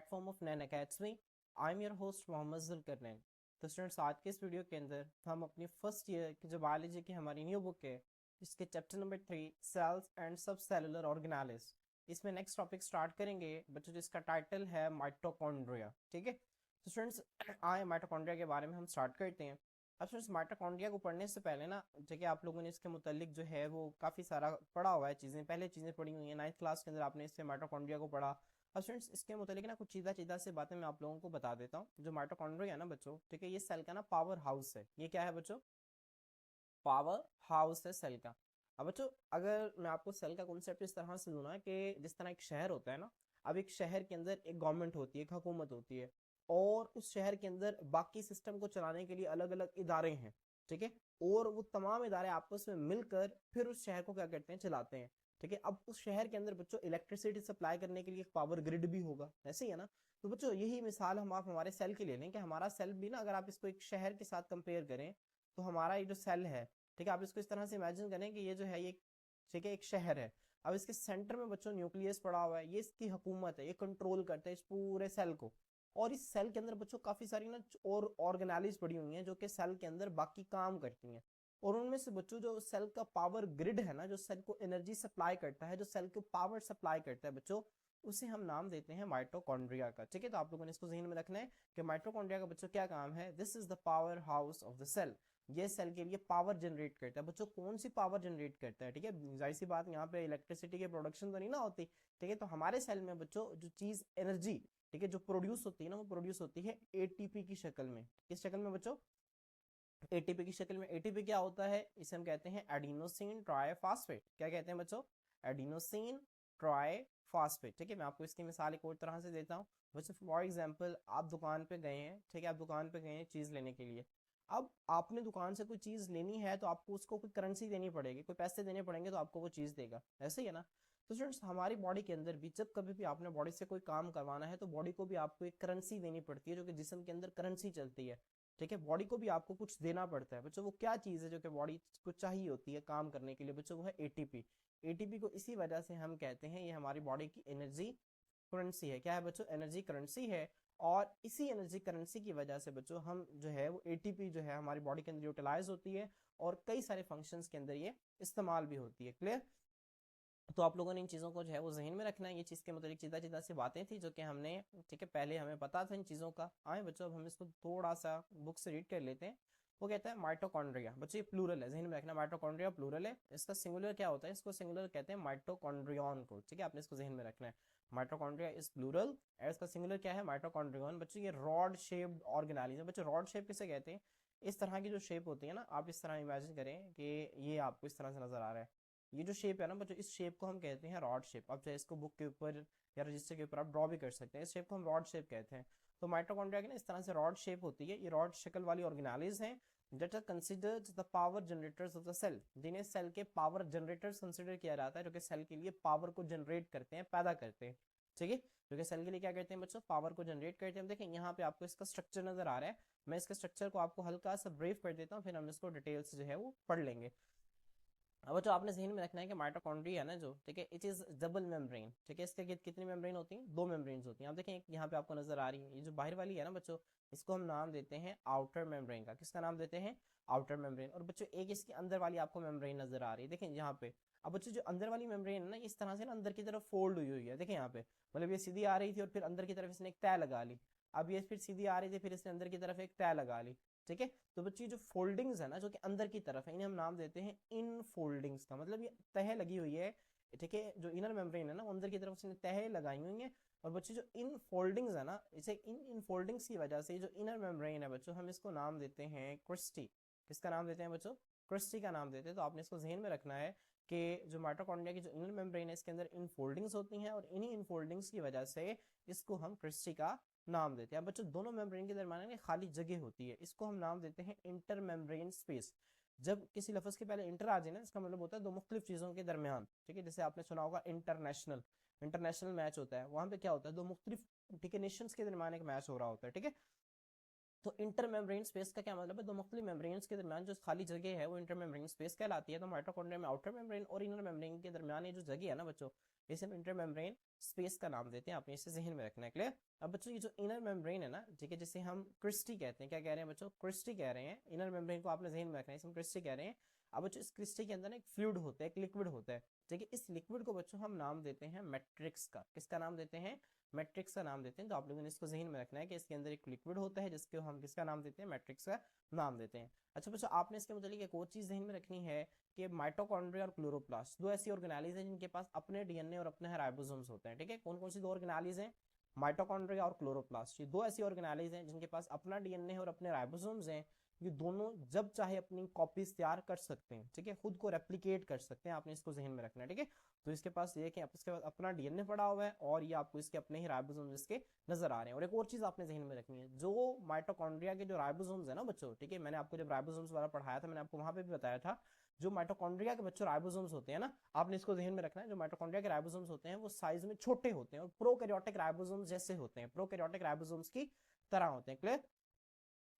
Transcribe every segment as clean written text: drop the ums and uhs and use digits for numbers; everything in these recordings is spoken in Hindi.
Platform of Nain academy. I am your host Mohammad Zulqarnain. तो स्टूडेंट्स, आज के इस वीडियो के अंदर हम अपनी फर्स्ट ईयर की जो बायोलॉजी की हमारी न्यू बुक है, इसके चैप्टर नंबर 3 सेल्स एंड सब सेलुलर ऑर्गेनालिज, इसमें नेक्स्ट टॉपिक स्टार्ट करेंगे बच्चों, जिसका टाइटल है माइटोकॉन्ड्रिया। ठीक है, तो स्टूडेंट्स आए माइटोकॉन्ड्रिया के बारे में हम स्टार्ट करते हैं। अब स्टूडेंट्स, माइटोकॉन्ड्रिया को पढ़ने से पहले ना, ठीक है, आप लोगों ने इसके मुतालिक जो है वो काफ़ी सारा पढ़ा हुआ है, चीज़ें पहले चीज़ें पढ़ी हुई हैं। 9th क्लास के अंदर आपने इससे माइटोकॉन्ड्रिया को पढ़ा। अब स्टूडेंट्स, इसके मुतालिक ना कुछ सीधा से बातें मैं आप लोगों को बता देता हूँ। जो माइटोकॉन्ड्रिया है ना बच्चों, ठीक है, ये सेल का ना पावर हाउस है। ये क्या है बच्चों? पावर हाउस है सेल का। अब बच्चों, अगर मैं आपको सेल का कॉन्सेप्ट इस तरह से दूँ ना, कि जिस तरह एक शहर होता है ना, अब एक शहर के अंदर एक गवर्नमेंट होती है, एक हुकूमत होती है, और उस शहर के अंदर बाकी सिस्टम को चलाने के लिए अलग अलग इदारे हैं। ठीक है, और वो तमाम इदारे आपस में मिलकर फिर उस शहर को क्या करते हैं, चलाते हैं। ठीक है, अब उस शहर के अंदर बच्चों इलेक्ट्रिसिटी सप्लाई करने के लिए एक पावर ग्रिड भी होगा, ऐसे ही है ना। तो बच्चों, यही मिसाल हम आप हमारे सेल की ले लें, कि हमारा सेल भी ना, अगर आप इसको एक शहर के साथ कंपेयर करें, तो हमारा ये जो सेल है, ठीक है, आप इसको इस तरह से इमेजिन करें कि ये जो है, ये ठीक है एक शहर है। अब इसके सेंटर में बच्चों न्यूक्लियस पड़ा हुआ है, ये इसकी हुकूमत है, ये कंट्रोल करता है इस पूरे सेल को। और इस सेल के अंदर बच्चों काफी सारी ना और ऑर्गेनालिज पड़ी हुई हैं, जो कि सेल के अंदर बाकी काम करती हैं। और उनमें से बच्चों जो सेल का पावर ग्रिड है ना, जो सेल को एनर्जी सप्लाई करता है, जो सेल को पावर सप्लाई करता है बच्चों, उसे हम नाम देते हैं माइटोकॉन्ड्रिया का। ठीक है, तो आप लोगों ने इसको जहन में रखना है कि माइटोकॉन्ड्रिया का बच्चों क्या काम है। This is the power house of the cell. ये सेल के लिए पावर जनरेट करता है बच्चों। कौन सी पावर जनरेट करता है? ठीक है, जाहिर सी बात, यहाँ पे इलेक्ट्रिसिटी की प्रोडक्शन तो नहीं ना होती। ठीक है, तो हमारे सेल में बच्चों जो चीज एनर्जी, ठीक है, जो प्रोड्यूस होती है ना, वो प्रोड्यूस होती है एटीपी की शक्ल में। किस शक्ल में बच्चों? एटीपी की शक्ल में। एटीपी क्या होता है? इसे हम कहते हैं एडिनोसिन ट्राइफॉस्फेट। क्या कहते हैं बच्चों? Adenosine triphosphate. ठीक है, मैं आपको इसकी मिसाल एक और तरह से देता हूँ बच्चों। फॉर एग्जांपल, आप दुकान पे गए हैं, ठीक है, आप दुकान पे गए हैं चीज लेने के लिए। अब आपने दुकान से कोई चीज लेनी है, तो आपको उसको कोई करेंसी देनी पड़ेगी, कोई पैसे देने पड़ेंगे, तो आपको वो चीज देगा, ऐसे ही है ना। तो स्टूडेंट्स, हमारी बॉडी के अंदर भी जब कभी भी आपने बॉडी से कोई काम करवाना है, तो बॉडी को भी आपको एक करेंसी देनी पड़ती है, जो कि जिस्म के अंदर करेंसी चलती है। ठीक है, बॉडी को भी आपको कुछ देना पड़ता है बच्चों। वो क्या चीज़ है जो कि बॉडी को चाहिए होती है काम करने के लिए बच्चों? वो है एटीपी। एटीपी को इसी वजह से हम कहते हैं ये हमारी बॉडी की एनर्जी करेंसी है। क्या है बच्चों? एनर्जी करेंसी है। और इसी एनर्जी करेंसी की वजह से बच्चों हम जो है वो एटीपी जो है हमारी बॉडी के अंदर यूटिलाइज होती है, और कई सारे फंक्शंस के अंदर ये इस्तेमाल भी होती है। क्लियर? तो आप लोगों ने इन चीज़ों को जो है वो जहन में रखना है। ये चीज़ के मतलब सीधा सी बातें थी जो कि हमने, ठीक है, पहले हमें पता था इन चीज़ों का। आए बच्चों, अब हम इसको थोड़ा सा बुक से रीड कर लेते हैं। वो कहता है माइटोकॉन्ड्रिया। बच्चों, ये प्लूरल है, जहन में रखना, माइटोकॉन्ड्रिया प्लूरल है। इसका सिंगुलर क्या होता है? इसको सिंगुलर कहते हैं माइटोकॉन्ड्रियन को। ठीक है, आपने इसको जहन में रखना है। माइटोकॉन्ड्रिया इज प्लूरल, और इसका सिंगुलर क्या है? माइटोकॉन्ड्रियन। बच्चों, ये रॉड शेप्ड ऑर्गेनाइज है। बच्चों, रॉड शेप किसे कहते हैं? इस तरह की जो शेप होती है ना, आप इस तरह इमेजिन करें कि ये आपको इस तरह से नजर आ रहा है। ये जो शेप है ना बच्चों, इस शेप को हम कहते हैं रॉड शेप। अब चाहे इसको बुक के ऊपर या रजिस्टर के ऊपर आप ड्रॉ भी कर सकते हैं, इस शेप को हम रॉड शेप कहते हैं। तो माइटोकॉन्ड्रिया की ना इस तरह से रॉड शेप होती है। ये रॉड शक्ल वाली ऑर्गेनालिज हैं, that are considered the power generators of the cell. जिन्हें सेल के पावर जनरेटर्स कंसिडर किया जाता है, जो कि सेल के लिए पावर को जनरेट करते हैं, पैदा करते हैं। ठीक है, जो कि सेल के लिए क्या करते हैं बच्चों? पावर को जनरेट करते हैं। देखें, यहाँ पे आपको इसका स्ट्रक्चर नजर आ रहा है। मैं इसके स्ट्रक्चर को आपको हल्का सा ब्रीफ कर देता हूँ, फिर हम इसको डिटेल्स जो है वो पढ़ लेंगे। अब जो आपने जहन में रखना है कि माइटोकॉन्ड्रिया है ना जो, ठीक है, इट इज डबल मेम्ब्रेन। ठीक है, इसके कितनी मेम्ब्रेन होती हैं? दो मेम्ब्रेन होती हैं। आप देखें, यहाँ पे आपको नजर आ रही है, ये जो बाहर वाली है ना बच्चों, इसको हम नाम देते हैं आउटर मेम्ब्रेन का। किसका नाम देते हैं? Outer membrane. और बच्चों, एक इसकी अंदर वाली आपको मेम्ब्रेन नजर आ रही है, देखें यहाँ पे। अब बच्चों, जो अंदर वाली मेम्ब्रेन है ना, इस तरह से ना अंदर की तरफ फोल्ड हुई हुई है, देखें यहाँ पे। मतलब ये सीधी आ रही थी और फिर अंदर की तरफ इसने एक तय लगा ली। अब ये फिर सीधी आ रही थी, फिर इसने अंदर की तरफ एक तय लगा ली। ठीक है, तो बच्ची जो फोल्डिंग्स है ना, जो कि अंदर की तरफ है, इन्हें हम नाम देते हैं इन फोल्डिंग्स का। मतलब ये तह लगी हुई है। ठीक है, जो इनर मेम्ब्रेन है ना, वो अंदर की तरफ से तह लगाई हुई है। और बच्चे, जो इन फोल्डिंग्स है ना, इसे इन फोल्डिंग्स की वजह से जो इनर मेम्ब्रेन है बच्चों, हम इसको नाम देते हैं क्रिस्टी। किसका नाम देते हैं बच्चों? क्रिस्टी का नाम देते हैं। तो आपने इसको जहन में रखना है कि जो माइटोकॉन्ड्रिया की जो इनर मेम्ब्रेन है, इसके अंदर इन फोल्डिंग्स होती हैं, और इन्हीं इन फोल्डिंग्स की वजह से इसको हम क्रिस्टी का नाम देते हैं। बच्चों, दोनों मेम्ब्रेन के दरमियान में खाली जगह होती है, इसको हम नाम देते हैं इंटर मेम्ब्रेन स्पेस। जब किसी लफ्ज के पहले इंटर आ जाए ना, इसका मतलब होता है दो मुख्तलिफ चीज़ों के दरमियान। ठीक है, जैसे आपने सुना होगा इंटरनेशनल, इंटरनेशनल मैच होता है, वहां पे क्या होता है? दो मुख्तलिफ, ठीक है, नेशंस के दरमियान एक मैच हो रहा होता है। ठीक है, तो इंटर मेम्ब्रेन स्पेस का क्या मतलब है, दो मुख्तलिफ मेम्ब्रेन्स के दरमियान जो खाली जगह है वो इंटर मेम्ब्रेन स्पेस कहलाती है। तो माइटोकॉन्ड्रिया में आउटर मेम्ब्रेन और इनर मेम्ब्रेन के दरमियान ये जो जगह है ना बच्चों, इसे हम इंटर मेम्ब्रेन स्पेस का नाम देते हैं। आपने इसे जहन में रखना है, क्लियर। अब बच्चों ये जो इनर मेम्ब्रेन है ना, ठीक है, जिसे हम क्रिस्टी कहते हैं, क्या कह रहे हैं बच्चों, क्रिस्टी कह रहे हैं। इनर मेम्ब्रेन को आपने जहन में रखना है, इसे हम क्रिस्टी कह रहे हैं। अब बच्चों इस क्रिस्टी के अंदर एक फ्लूइड होता है, एक लिक्विड होता है, ठीक है। इस लिक्विड को बच्चों हम नाम देते हैं मैट्रिक्स का। किसका नाम देते हैं, मैट्रिक्स का नाम देते हैं। तो आप लोगों ने इसको जहन में रखना है कि इसके अंदर एक लिक्विड होता है जिसको हम किसका नाम देते हैं, मैट्रिक्स का नाम देते हैं। अच्छा बच्चों आपने इसके मतलब एक और चीज जहन में रखनी है कि माइटोकॉन्ड्रिया और क्लोरोप्लास्ट दो ऐसी ऑर्गेनाइज हैं जिनके पास अपने डीएनए और अपने राइबोसोम्स होते हैं, ठीक है। कौन कौन सी दो ऑर्गेनाइज हैं, माइटोकॉन्ड्रिया और क्लोरोप्लास्ट, ये दो ऐसी ऑर्गेनाइज हैं जिनके पास अपना डीएनए और अपने राइबोसोम्स हैं। ये दोनों जब चाहे अपनी कॉपीज तैयार कर सकते हैं, ठीक है, खुद को रेप्लिकेट कर सकते हैं। आपने इसको जहन में रखना है, ठीक है। तो इसके पास ये कि इसके पास अपना डीएनए पड़ा हुआ है और ये आपको इसके अपने ही राइबोसोम्स इसके नजर आ रहे हैं। और एक और चीज आपने जहन में रखनी है, जो माइटोकॉन्ड्रिया के जो राइबोसोम्स है ना बच्चों, ठीक है, मैंने आपको जब राइबोसोम्स वाला पढ़ाया था मैंने आपको वहां पे भी बताया था, जो माइटोकॉन्ड्रिया के बच्चों राइबोसोम्स होते हैं ना, आपने इसको जहन में रखना है, जो माइटोकॉन्ड्रिया के राइबोसोम्स होते हैं वो साइज में छोटे होते हैं और प्रोकैरियोटिक राइबोसोम्स जैसे होते हैं, प्रोकैरियोटिक राइबोसोम्स की तरह होते हैं, क्लियर।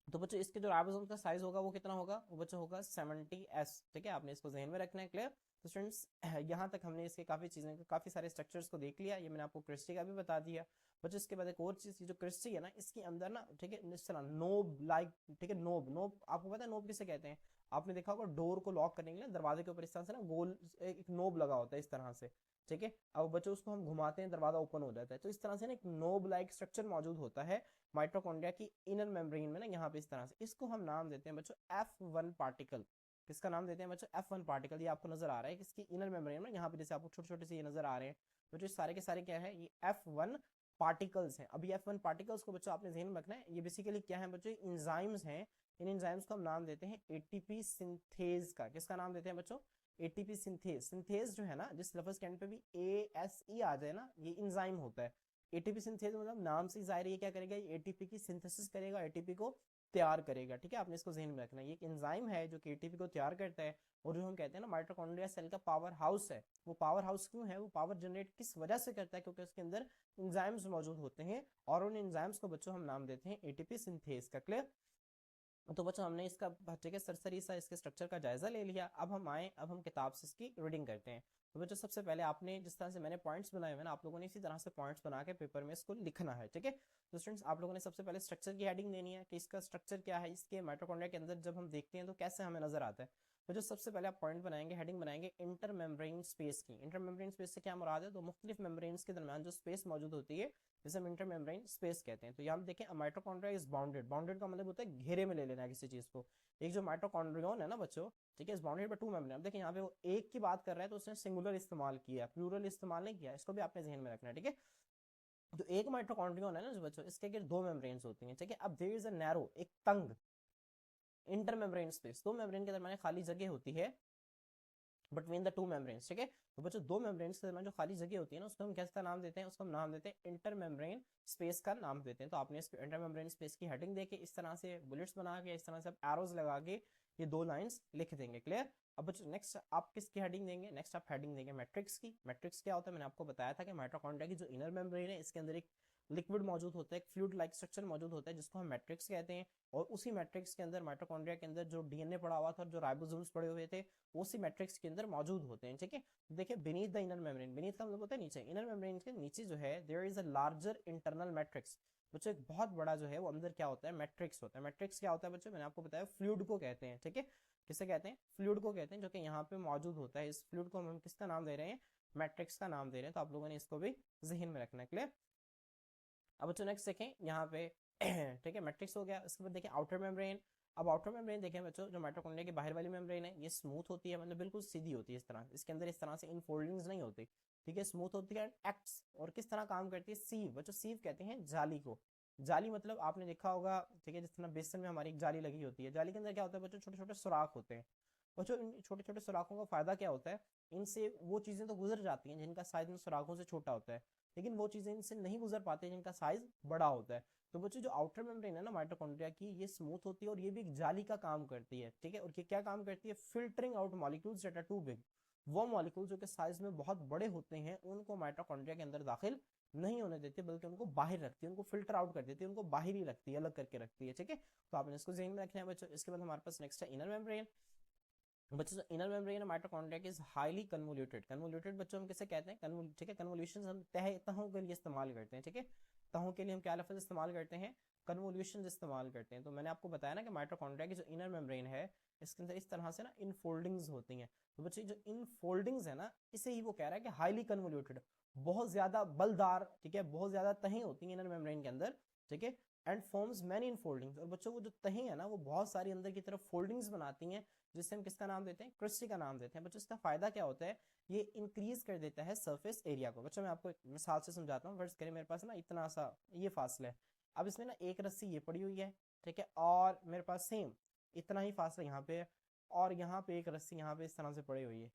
तो बच्चों इसके जो राइबोसोम का साइज होगा वो कितना होगा, वो बच्चों होगा 70s, ठीक है। आपने इसको जहन में रखना है, क्लियर। तो स्टूडेंट्स यहाँ तक हमने इसके काफी चीजें, काफी सारे स्ट्रक्चर्स को देख लिया। ये मैंने आपको क्रिस्टी का भी बता दिया। बच्चों इसके बाद एक और चीज, जो क्रिस्टी है ना, इसके अंदर ना, ठीक है, इस तरह नोब लाइक, ठीक है, नोब, नोब आपको पता है नोब किसे कहते हैं, आपने देखा होगा डोर को लॉक करने के लिए दरवाजे के ऊपर इस तरह से ना गोल एक नोब लगा होता है इस तरह से, ठीक है। अब बच्चों उसको हम घुमाते हैं दरवाजा ओपन हो जाता है। तो इस तरह से ना एक नोब लाइक स्ट्रक्चर मौजूद होता है माइटोकॉन्ड्रिया की इनर मेम्ब्रेन में ना, यहाँ पे इस तरह से। इसको हम नाम देते हैं बच्चों F1 पार्टिकल। किसका नाम देते हैं बच्चों, F1 पार्टिकल। ये आपको नजर आ रहा है किसकी, इनर मेम्ब्रेन में, यहाँ पे जैसे आपको छोटे छोटे से ये नजर आ रहे हैं बच्चों, सारे के सारे क्या है, ये F1 पार्टिकल्स हैं। अब ये F1 पार्टिकल्स को बच्चों आपने ध्यान में रखना है, ये बेसिकली क्या है बच्चों, इंजाइम्स हैं। इन इंजाइम्स को हम नाम देते हैं एटीपी सिंथेज का। किसका नाम देते हैं बच्चों, एटीपी सिंथेज। सिंथेज जो है ना, जिस लफ्ज के एंड पे भी ASE आ जाए ना, ये इंजाइम होता है। एटीपी सिंथेज मतलब नाम से जाहिर है क्या करेगा, ये एटीपी की सिंथेसिस करेगा, एटीपी को तैयार करेगा, ठीक है। आपने इसको ध्यान में रखना है, ये एक एंजाइम है जो कि एटीपी को तैयार करता है। और जो हम कहते हैं ना माइटोकॉन्ड्रिया सेल का पावर हाउस है, वो पावर हाउस क्यों है, वो पावर जनरेट किस वजह से करता है, क्योंकि उसके अंदर एंजाइम्स मौजूद होते हैं और उन एंजाइम्स को बच्चों हम नाम देते हैं एटीपी सिंथेज का, क्लियर। तो बच्चों हमने इसका ठीक है सरसरी सा इसके स्ट्रक्चर का जायजा ले लिया। अब हम किताब से इसकी रीडिंग करते हैं। तो बच्चों सबसे पहले आपने जिस तरह से मैंने पॉइंट्स बनाए हुए ना, आप लोगों ने इसी तरह से पॉइंट्स बना के पेपर में इसको लिखना है, ठीक है। तो स्टूडेंट्स आप लोगों ने सबसे पहले स्ट्रक्चर की हेडिंग देनी है कि इसका स्ट्रक्चर क्या है, इसके माइटोकॉन्ड्रिया के अंदर जब हम देखते हैं तो कैसे हमें नजर आता है। तो जो सबसे पहले आप पॉइंट बनाएंगे, हेडिंग बनाएंगे इंटर मेम्ब्रेन स्पेस की। इंटर मेम्ब्रेन स्पेस से क्या मुराद है, तो मुख्तलिफ मेम्ब्रेन्स के दरमियान जो स्पेस मौजूद होती है जिसे हम इंटर मेम्ब्रेन स्पेस कहते हैं। तो यहाँ देखें माइटोकॉन्ड्रिया इज बाउंडेड, बाउंडेड का मतलब होता है घेरे में ले लेना है किसी चीज को। एक जो माइटोकॉन्ड्रियन है ना बच्चों, ठीक है, इस बाउंडेड बाय टू मेम्ब्रेन। अब देखिए यहाँ पे वो एक की बात कर रहा है तो उसने सिंगुलर इस्तेमाल किया, प्लूरल इस्तेमाल नहीं किया, इसको भी आपने ध्यान में रखना है, ठीक है। तो एक माइटोकॉन्ड्रियन है ना जो बच्चों, इसके अगर दो मेम्ब्रेन्स होती हैं, ठीक है। अब देयर इज अ नैरो, एक तंग इंटर मेम्ब्रेन स्पेस, दो मेम्ब्रेन के दरमियान खाली जगह होती है बिटवीन द टू मेम्ब्रेन्स, ठीक है। तो बच्चों दो मेम्ब्रेन्स के दरमियान जो खाली जगह होती है ना, उसको हम कैसा नाम देते हैं, उसको हम नाम देते हैं इंटर मेम्ब्रेन स्पेस का नाम देते हैं। तो आपने इसको इंटर मेम्ब्रेन स्पेस की हेडिंग देके इस तरह से बुलेट्स बना के, इस तरह से आप एरोज लगा के ये दो लाइंस लिख देंगे, क्लियर। अब बच्चों नेक्स्ट आप किसकी हेडिंग देंगे, नेक्स्ट आप हेडिंग देंगे मैट्रिक्स की। मैट्रिक्स क्या होता है, मैंने आपको बताया था कि माइटोकॉन्ड्रिया की जो इनर मेम्ब्रेन है इसके अंदर एक लिक्विड मौजूद होता है, एक फ्लूइड लाइक स्ट्रक्चर मौजूद होता है जिसको हम मैट्रिक्स कहते हैं। और उसी मैट्रिक्स के अंदर माइटोकॉन्ड्रिया के अंदर जो डीएनए पड़ा हुआ था और जो राइबोसोम्स पड़े हुए थे उसी मैट्रिक्स के अंदर मौजूद होते हैं, ठीक है। देखिए beneath the inner membrane, beneath का मतलब होता है नीचे, इनर मेम्ब्रेन के नीचे जो है there is a larger internal matrix. बच्चों एक बहुत बड़ा जो है वो अंदर क्या होता है, मैट्रिक्स होता है। मैट्रिक्स क्या होता है बच्चों, मैंने आपको बताया फ्लूइड को कहते हैं, ठीक है। किसे कहते हैं, फ्लूइड को कहते हैं, जो कि यहाँ पे मौजूद होता है। इस फ्लूइड को हम किसका नाम दे रहे हैं, मैट्रिक्स का नाम दे रहे हैं। तो आप लोगों ने इसको भी जहन में रखना है, क्लियर। अब बच्चों नेक्स्ट देखें यहाँ पे ठीक है, मैट्रिक्स हो गया। उसके बाद देखें आउटर मेम्ब्रेन। अब आउटर मेम्ब्रेन देखें बच्चों, जो माइटोकॉन्ड्रिया की बाहर वाली मेम्ब्रेन है ये स्मूथ होती है, मतलब बिल्कुल सीधी होती है इस तरह, इसके अंदर इस तरह से इनफोल्डिंग्स नहीं होती, ठीक है, स्मूथ होती है। एक्ट्स और किस तरह काम करती है, सीव। बच्चों सीव कहते हैं जाली को। जाली मतलब आपने देखा होगा, ठीक है, जिस तरह बेसन में हमारी एक जाली लगी होती है, जाली के अंदर क्या होता है बच्चों, छोटे छोटे सुराख होते हैं। बच्चों इन छोटे छोटे सुराखों का फायदा क्या होता है, इनसे वो चीजें तो गुजर जाती हैं जिनका साइज इन सुराखों से छोटा होता है, लेकिन वो चीजें इनसे नहीं गुजर पाती जिनका साइज बड़ा होता है। तो बच्चों जो आउटर मेम्ब्रेन है ना माइटोकॉन्ड्रिया की, ये स्मूथ होती है और ये भी एक जाली का काम करती है, ठीक है। और ये क्या काम करती है, filtering out molecules that are too big, वो मॉलिक्यूल जो कि साइज में बहुत बड़े होते हैं उनको माइटोकॉन्ड्रिया के अंदर दाखिल नहीं होने देती, बल्कि उनको बाहर रखती है, उनको फिल्टर आउट कर देती है, उनको बाहर ही रखती है, अलग करके रखती है। ठीक है, तो आपने इसको ध्यान में रखना है बच्चों। इसके बाद हमारे पास नेक्स्ट है इनर मेम्ब्रेन। बच्चों जो इनर मेम्ब्रेन माइटोकॉन्ड्रिया की इज हाईली कन्वोल्यूटेड। कन्वोल्यूटेड बच्चों हम किसे कहते हैं? ठीक है, कन्वोल्यूशन हम तहों के लिए इस्तेमाल करते हैं। ठीक है, तहों के लिए हम क्या लफ्ज इस्तेमाल करते हैं? कन्वोल्यूशन इस्तेमाल करते हैं। तो मैंने आपको बताया ना कि माइटोकॉन्ड्रिया की जो इनर मेम्ब्रेन है इसके अंदर इस तरह से ना इनफोल्डिंग्स होती हैं। तो बच्चे जो इनफोल्डिंग्स है ना, इसे ही वो कह रहा है कि हाईली कन्वोल्यूटेड, बहुत ज्यादा बलदार, ठीक है, बहुत ज्यादा तहें होती हैं इनर मेम्ब्रेन के अंदर। ठीक है, एंड फॉर्म्स मैनी इनफोल्डिंग्स। और बच्चों वो जो तहें है ना वो बहुत सारी अंदर की तरफ फोल्डिंग्स बनाती हैं, जिससे हम किसका नाम देते हैं? क्रिस्टी का नाम देते हैं। बच्चों इसका फायदा क्या होता है? ये इंक्रीज कर देता है सरफेस एरिया को। बच्चों मैं आपको एक मिसाल से समझाता हूँ। फर्ज करें मेरे पास ना इतना सा ये फासला है, अब इसमें ना एक रस्सी ये पड़ी हुई है, ठीक है, और मेरे पास सेम इतना ही फासला यहाँ पे है, और यहाँ पे एक रस्सी यहाँ पे इस तरह से पड़ी हुई है।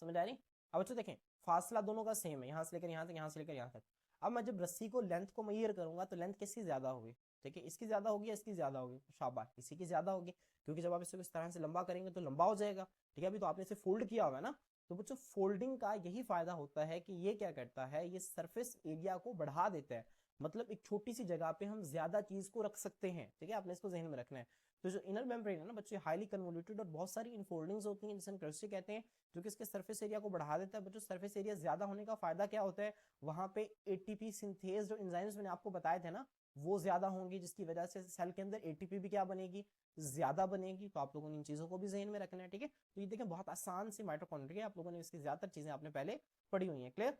समझ आ रही? अब बच्चों देखें, फासला दोनों का सेम है, यहाँ से लेकर यहाँ तक, यहाँ से लेकर यहाँ तक। अब मैं जब रस्सी को लेंथ को मेजर करूंगा तो लेंथ किसकी ज्यादा होगी? ठीक है, इसकी ज्यादा होगी या इसकी ज्यादा होगी? शाबाश, इसी की ज्यादा होगी, क्योंकि जब आप इसको इस तरह से लंबा करेंगे तो लंबा हो जाएगा। ठीक है, अभी तो आपने इसे फोल्ड किया हुआ है ना। तो बच्चों फोल्डिंग का यही फायदा होता है कि ये क्या करता है? ये सरफेस एरिया को बढ़ा देता है। मतलब एक छोटी सी जगह पे हम ज्यादा चीज को रख सकते हैं। ठीक है, आपने इसको जहन में रखना है। तो जो इनर मेम्ब्रेन है ना बच्चों, हाईली कन्वोल्यूटेड और बहुत सारी इनफोल्डिंग्स होती हैं जिसे हम क्लस्टर कहते हैं, जो कि इसके सरफेस एरिया को बढ़ा देता है। बच्चों सरफेस एरिया ज्यादा होने का फायदा क्या होता है? वहां पे एटीपी सिंथेज जो एंजाइम्स मैंने आपको बताए थे ना, वो ज्यादा होंगी, जिसकी वजह से सेल के अंदर एटीपी भी क्या बनेगी? ज्यादा बनेगी। तो आप लोगों ने इन चीजों को भी जहन में रखना है। ठीक है, तो ये देखिए बहुत आसान सी माइटोकॉन्ड्रिया, आप लोगों ने इसकी ज्यादातर चीजें आपने पहले पढ़ी हुई है। क्लियर?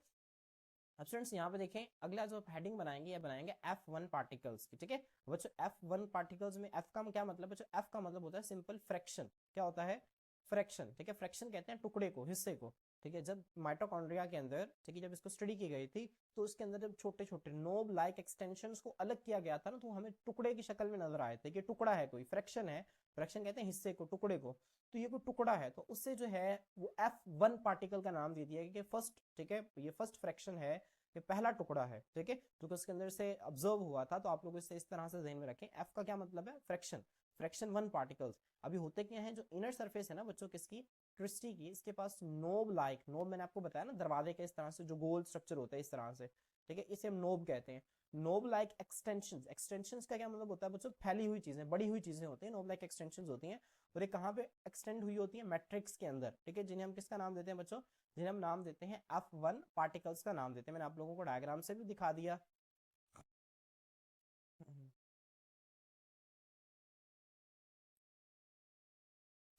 अब स्टूडेंट्स यहाँ पे देखें, अगला जो हेडिंग बनाएंगे ये बनाएंगे F1 पार्टिकल्स की। ठीक है बच्चों, F1 पार्टिकल्स में F का क्या मतलब? बच्चों F का मतलब होता है सिंपल फ्रैक्शन। क्या होता है? फ्रैक्शन। ठीक है, फ्रैक्शन कहते हैं टुकड़े को, हिस्से को। ठीक है, जब माइटोकॉन्ड्रिया के अंदर, ठीक है, जब इसको स्टडी की गई थी तो उसके अंदर जब छोटे छोटे नोब लाइक एक्सटेंशंस को अलग किया गया था ना, तो हमें टुकड़े की शक्ल में नजर आए थे कि टुकड़ा है, कोई फ्रैक्शन है। फ्रैक्शन कहते हैं हिस्से को, टुकड़े को। तो ये कोई टुकड़ा है, तो उससे जो है वो F1 पार्टिकल का नाम दे दिया कि फर्स्ट, ठीक है, ये फर्स्ट फ्रैक्शन है, ये पहला टुकड़ा है। ठीक है, जो कि उसके अंदर से ऑब्जर्व हुआ था। तो आप लोग इसे इस तरह से ध्यान में रखें, एफ का क्या मतलब है? फ्रैक्शन। Fraction 1 particles. अभी होते क्या है, जो इनर सरफेस है ना बच्चों किसकी? क्रिस्टी की, इसके पास नोब लाइक, नोब मैंने आपको बताया ना दरवाजे के इस तरह से जो गोल स्ट्रक्चर होता है इस तरह से। ठीक है, इसे हम नोब कहते हैं। Knob like extension. एक्सटेंशन का क्या मतलब होता है बच्चों? फैली हुई चीजें, बड़ी हुई चीजें होती हैं, नोब लाइक एक्सटेंशन होती हैं। और ये कहाँ पे एक्सटेंड हुई होती है? मैट्रिक्स के अंदर। ठीक है, जिन्हें हम किसका नाम देते हैं बच्चों? जिन्हें हम नाम देते हैं F1 पार्टिकल्स का नाम देते हैं। मैंने आप लोगों को डायग्राम से भी दिखा दिया।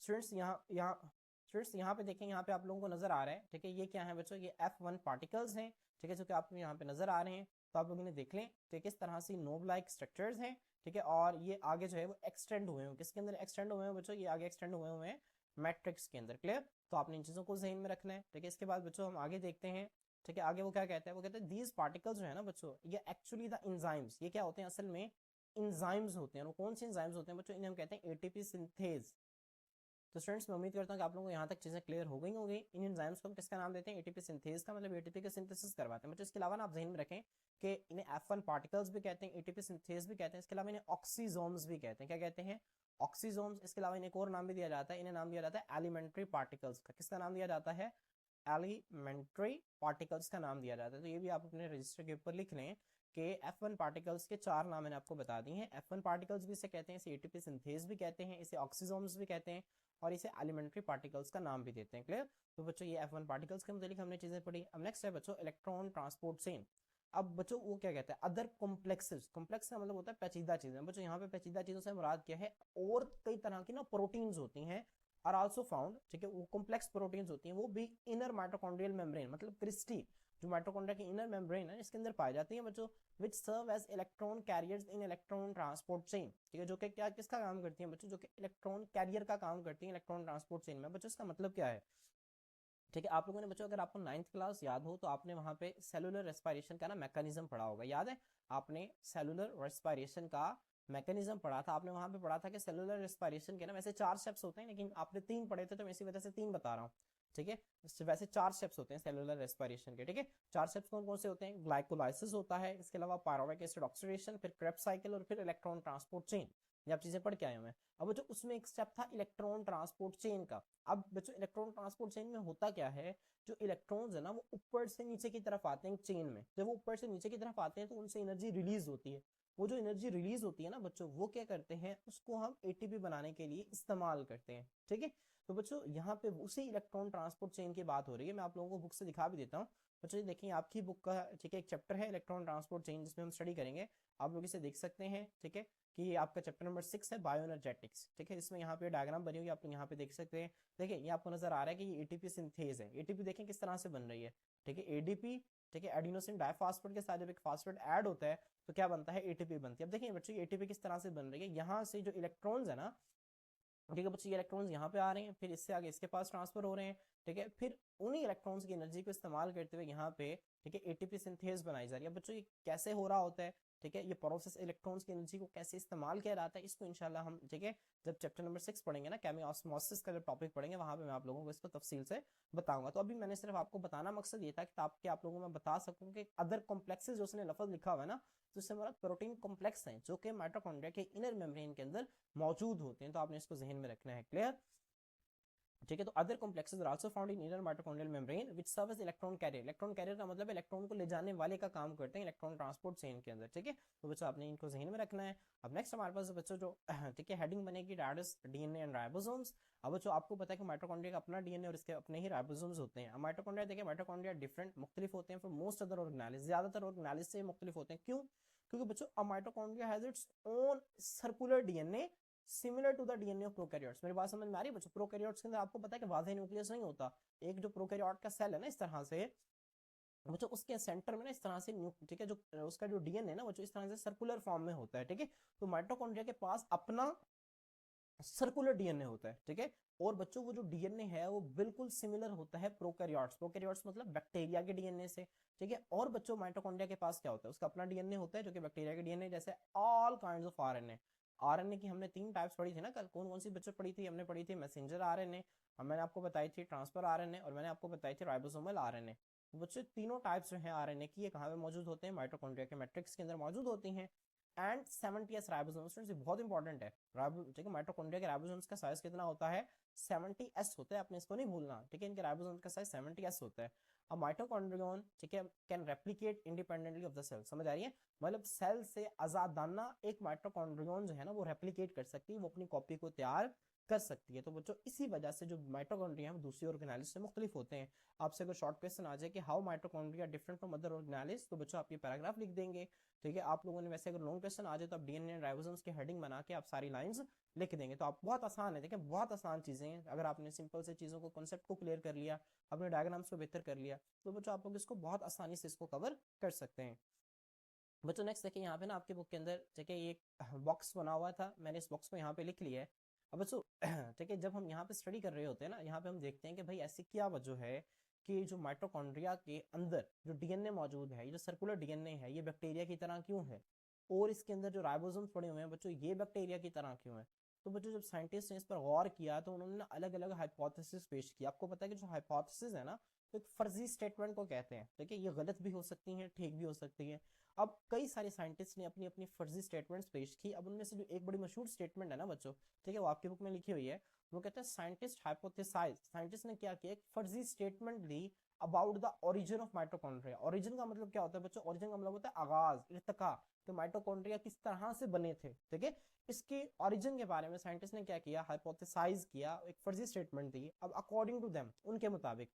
स्टूडेंट्स यहाँ पे देखें, यहाँ पे आप लोगों को नजर आ रहा है, ठीक है, ये क्या है बच्चों? ये F1 पार्टिकल्स हैं। ठीक है, जो कि आपको यहाँ पे नजर आ रहे हैं, तो आप लोगों ने देख लें। ठीक है, इस तरह से नोब लाइक स्ट्रक्चर्स हैं। ठीक है, और ये आगे जो है वो एक्सटेंड हुए हैं। किसके अंदर एक्सटेंड हुए हैं बच्चों? ये आगे एक्सटेंड हुए हैं मैट्रिक्स के अंदर। क्लियर? तो आपने इन चीजों को जहन में रखना है। ठीक है, इसके बाद बच्चों हम आगे देखते हैं। ठीक है, आगे वो क्या कहता है? वो कहते हैं दीज पार्टिकल्स जो है ना बच्चों, ये एक्चुअली द एंजाइम्स, ये क्या होते हैं असल में? एंजाइम्स होते हैं। वो कौन से एंजाइम्स होते हैं बच्चों? इन्हें हम कहते हैं एटीपी सिंथेज। तो स्टूडेंट्स मैं उम्मीद करता हूँ कि आप लोगों को यहाँ तक चीजें क्लियर हो गई होंगी। इन एंजाइम्स को हम किसका नाम देते हैं? एटीपी सिंथेज का मतलब एटीपी का सिंथेसिस करवाते हैं। मतलब इसके अलावा ना आप ध्यान में रखें कि इन्हें F1 पार्टिकल्स भी कहते हैं, एटीपी सिंथेज भी कहते हैं। इसके अलावा इन्हें ऑक्सीजोम्स भी कहते हैं। क्या कहते हैं? ऑक्सीजोम्स। इसके अलावा इन्हें एक और नाम भी दिया जाता है, इन्हें नाम दिया जाता है एलिमेंट्री पार्टिकल्स का। किसका नाम दिया जाता है? एलिमेंट्री पार्टिकल्स का नाम दिया जाता है। तो ये भी आप अपने रजिस्टर के ऊपर लिख लें कि F1 पार्टिकल्स के 4 नाम मैंने आपको बता दिए हैं। F1 पार्टिकल्स भी इसे कहते हैं, इसे एटीपी सिंथेज भी कहते हैं, इसे ऑक्सीजोम्स भी कहते हैं, और इसे एलिमेंट्री पार्टिकल्स का नाम भी देते हैं। क्लियर? तो बच्चों ये F1 पार्टिकल्स के मतलब हमने चीजें पढ़ी। अब नेक्स्ट है बच्चों इलेक्ट्रॉन ट्रांसपोर्ट चेन। अब बच्चों वो क्या कहते हैं? Other complexes. कॉम्प्लेक्स का मतलब होता है पेचीदा चीजें। बच्चों यहाँ पे पेचीदा चीजों से मुराद क्या है? और कई तरह की ना प्रोटीन्स होती हैं, आर आल्सो फाउंड, ठीक है, वो कॉम्प्लेक्स प्रोटीन्स होती हैं, वो भी इनर माइटोकॉन्ड्रियल मेम्ब्रेन, मतलब क्रिस्टी, जो माइटोकॉन्ड्रिया की इनर मेम्ब्रेन है इसके अंदर पाई जाती है बच्चों, विच सर्व एज इलेक्ट्रॉन कैरियर्स इन इलेक्ट्रॉन ट्रांसपोर्ट चेन। ठीक है, जो कि क्या किसका काम करती है बच्चों? जो कि इलेक्ट्रॉन कैरियर का काम करती है इलेक्ट्रॉन ट्रांसपोर्ट चेन में। बच्चों इसका मतलब क्या है? ठीक है, आप लोगों ने बच्चों, अगर आपको 9th क्लास याद हो तो आपने वहां पे सेलुलर रेस्पिरेशन का ना मैकेनिज्म पढ़ा होगा, याद है? आपने सेलुलर रेस्पिरेशन का मैकेनिज्म पढ़ा था। आपने वहां पे पढ़ा था कि सेलुलर रेस्पिरेशन के ना वैसे 4 स्टेप्स होते हैं, लेकिन आपने 3 पढ़े थे तो मैं इसी वजह से 3 बता रहा हूँ। ठीक है, वैसे 4 स्टेप्स होते हैं सेलुलर रेस्पिरेशन के। ठीक है, 4 स्टेप्स कौन कौन से होते हैं? ग्लाइकोलाइसिस होता है, इसके अलावा पायरुविक एसिड ऑक्सीडेशन, फिर क्रेब्स साइकिल, और फिर इलेक्ट्रॉन ट्रांसपोर्ट चेन। ये आप चीजें पढ़ के आए हुए हैं। अब बच्चों उसमें एक स्टेप था इलेक्ट्रॉन ट्रांसपोर्ट चेन का। अब बच्चों इलेक्ट्रॉन ट्रांसपोर्ट चेन में होता क्या है, जो इलेक्ट्रॉन्स है ना वो ऊपर से नीचे की तरफ आते हैं चेन में, जब वो ऊपर से नीचे की तरफ आते हैं तो उनसे एनर्जी रिलीज होती है। वो जो एनर्जी रिलीज होती है ना बच्चों, वो क्या करते हैं, उसको हम एटीपी बनाने के लिए इस्तेमाल करते हैं। ठीक है, तो बच्चों यहाँ पे उसी इलेक्ट्रॉन ट्रांसपोर्ट चेन की बात हो रही है। मैं आप लोगों को बुक से दिखा भी देता हूँ। बच्चों ये देखिए आपकी बुक का, ठीक है, एक चैप्टर है इलेक्ट्रॉन ट्रांसपोर्ट चेन जिसमें हम स्टडी करेंगे। आप लोग इसे देख सकते हैं। ठीक है, कि ये आपका चैप्टर नंबर 6 है, बायोएनर्जेटिक्स। ठीक है, इसमें यहाँ पे डायग्राम बनी हुई है, आप लोग यहाँ पे देख सकते हैं। देखिए ये आपको नजर आ रहा है कि ये एटीपी सिंथेज है। एटीपी देखें किस तरह से बन रही है। ठीक है, एडीपी, ठीक है, एडिनोसिन डाइफॉस्फेट के साथ जब एक फास्फेट ऐड होता है तो क्या बनता है, एटीपी बनती है। अब देखिए बच्चों एटीपी किस तरह से बन रही है, यहाँ से जो इलेक्ट्रॉन्स है ना, ठीक है बच्चों, ये इलेक्ट्रॉन्स यहाँ पे आ रहे हैं, फिर इससे आगे इसके पास ट्रांसफर हो रहे हैं। ठीक है, फिर उन्हीं इलेक्ट्रॉन्स की एनर्जी को इस्तेमाल करते हुए यहाँ पे, ठीक है, एटीपी सिंथेज बनाई जा रही है। अब बच्चों ये कैसे हो रहा होता है, ठीक है, ये प्रोसेस इलेक्ट्रॉन्स की एनर्जी को कैसे इस्तेमाल किया जाता है, इसको इंशाल्लाह हम, ठीक है, जब चैप्टर नंबर 6 पढ़ेंगे ना, केमी ऑस्मोसिस का जब टॉपिक पढ़ेंगे, वहां पे मैं आप लोगों को इसको तफसील से बताऊंगा। तो अभी मैंने सिर्फ आपको बताना मकसद ये था कि ताकि आप लोगों को मैं बता सकूं कि अदर कॉम्प्लेक्सेस जो उसने लफ्ज लिखा हुआ है ना, तो इससे हमारा प्रोटीन कॉम्प्लेक्स है जो कि माइटोकॉन्ड्रिया के इनर मेम्ब्रेन के अंदर मौजूद होते हैं। तो आपने इसको जहन में रखना है। क्लियर? ठीक है, तो other complexes are also found in inner mitochondrial membrane which serve as electron carrier. Electron carrier का मतलब इलेक्ट्रॉन को ले जाने वाले का काम करते हैं इलेक्ट्रॉन ट्रांसपोर्ट चेन के अंदर। ठीक है, तो बच्चों आपने इनको जहन में रखना है। अब नेक्स्ट हमारे पास बच्चों जो ठीक है हेडिंग बनेगी that is DNA and ribosomes. अब बच्चों आपको पता है कि माइटोकॉन्ड्रिया का अपना डीएनए और इसके अपने ही राइबोसोम्स होते हैं। अब माइटोकॉन्ड्रिया देखिए, माइटोकॉन्ड्रिया डिफरेंट मुख्तलिफ होते हैं फ्रॉम मोस्ट अदर ऑर्गेनाइज, ज्यादातर ऑर्गेनाइज से मुख्तलिफ होते हैं। क्यों? क्योंकि बच्चों uh mitochondria has its own circular DNA similar to the DNA of prokaryotes. मेरी बात समझ में आ रही है बच्चों? प्रोकैरियोट्स के अंदर आपको पता है कि वाज़ेह न्यूक्लियस नहीं होता। एक जो प्रोकैरियोट का सेल है ना, इस तरह से बच्चों उसके सेंटर में ना इस तरह से ठीक है, जो उसका जो डीएनए है ना बच्चों इस तरह से सर्कुलर फॉर्म में होता है। ठीक है, तो माइटोकॉन्ड्रिया के पास अपना सर्कुलर डीएनए होता है। ठीक है, और बच्चों वो जो डीएनए है वो बिल्कुल सिमिलर होता है प्रोकैरियोट्स, प्रोकैरियोट्स मतलब बैक्टीरिया के डीएनए से। ठीक है, और बच्चों माइटोकॉन्ड्रिया के पास क्या होता है, उसका अपना डीएनए होता है जो कि बैक्टीरिया के डीएनए जैसे all kinds of RNA. RNA की हमने 3 टाइप्स पढ़ी थी ना कल, कौन कौन सी बच्चों पढ़ी थी? हमने पढ़ी थी मैसेंजर आरएनए, और मैंने आपको बताई थी ट्रांसफर आरएनए, और मैंने आपको बताई थी राइबोसोमल आरएनए। बच्चों तीनों टाइप्स जो है आरएनए की, ये कहाँ पे मौजूद होते हैं? माइटोकॉन्ड्रिया के मैट्रिक्स के अंदर मौजूद होती हैं। एंड 70s राइबोसोम्स, ये बहुत इंपॉर्टेंट है। ठीक है, माइटोकॉन्ड्रिया के राइबोसोम्स का साइज कितना होता है? 70s होता है, आपने इसको नहीं भूलना। ठीक है, इनके राइबोसोम्स का साइज 70s होता है। अब माइटोकॉन्ड्रियन, ठीक है, can replicate independently of the cell. समझ आ रही है? मतलब सेल से आजादाना एक माइटोकॉन्ड्रियन जो है ना वो रेप्लिकेट कर सकती है, वो अपनी कॉपी को तैयार कर सकती है। तो बच्चों इसी वजह से जो माइटोकॉन्ड्रिया है दूसरी ऑर्गेनाइज से मुख्तलिफ होते हैं। आपसे अगर शॉर्ट क्वेश्चन आ जाए कि how mitochondria different from other organelles, तो बच्चों आप ये पैराग्राफ लिख देंगे। ठीक है, आप लोगों ने वैसे अगर लॉन्ग क्वेश्चन आ जाए तो आप डीएनए राइबोसोम्स की हेडिंग बना के आप सारी लाइंस लिख देंगे। तो आप बहुत आसान है, देखिए बहुत आसान चीजें हैं। अगर आपने सिंपल से चीजों को, कॉन्सेप्ट को क्लियर कर लिया, अपने डायग्राम्स को बेहतर कर लिया, तो बच्चों आप लोग इसको बहुत आसानी से इसको कवर कर सकते हैं। बच्चों नेक्स्ट देखिए यहाँ पे ना आपके बुक के अंदर, ठीक है, ये बॉक्स बना हुआ था, मैंने इस बॉक्स को यहाँ पे लिख लिया है। अब बच्चों ठीक है, जब हम यहाँ पे स्टडी कर रहे होते हैं ना, यहाँ पे हम देखते हैं कि भाई ऐसी क्या वजह है कि जो माइटोकॉन्ड्रिया के अंदर जो डीएनए मौजूद है, ये जो सर्कुलर डीएनए है, ये बैक्टीरिया की तरह क्यों है, और इसके अंदर जो राइबोसोम्स पड़े हुए हैं बच्चों, ये बैक्टीरिया की तरह क्यों है। तो बच्चों जब साइंटिस्ट ने इस पर गौर किया तो उन्होंने ना अलग अलग हाइपोथेसिस पेश की। आपको पता है कि जो हाइपोथेसिस है ना, तो एक फर्जी स्टेटमेंट को कहते हैं। ठीक है, ये गलत भी हो सकती हैं, ठीक भी हो सकती हैं। अब कई सारे साइंटिस्ट ने अपनी अपनी फर्जी स्टेटमेंट्स पेश की। अब उनमें से जो एक बड़ी मशहूर स्टेटमेंट है ना बच्चों, ठीक है, वो आपकी बुक में लिखी हुई है। वो कहते हैं साइंटिस्ट हाइपोथेसाइज, साइंटिस्ट ने क्या किया, एक फर्जी statement the about the origin of mitochondria. Origin का मतलब क्या होता है बच्चों? ओरिजिन का मतलब होता है आगाज, इर्तिका, कि माइटोकॉन्ड्रिया किस तरह से बने थे। ठीक है, इसके ओरिजिन के बारे में साइंटिस्ट ने क्या किया, हाइपोथेसाइज किया, एक फर्जी स्टेटमेंट दी। अब अकॉर्डिंग टू देम, उनके मुताबिक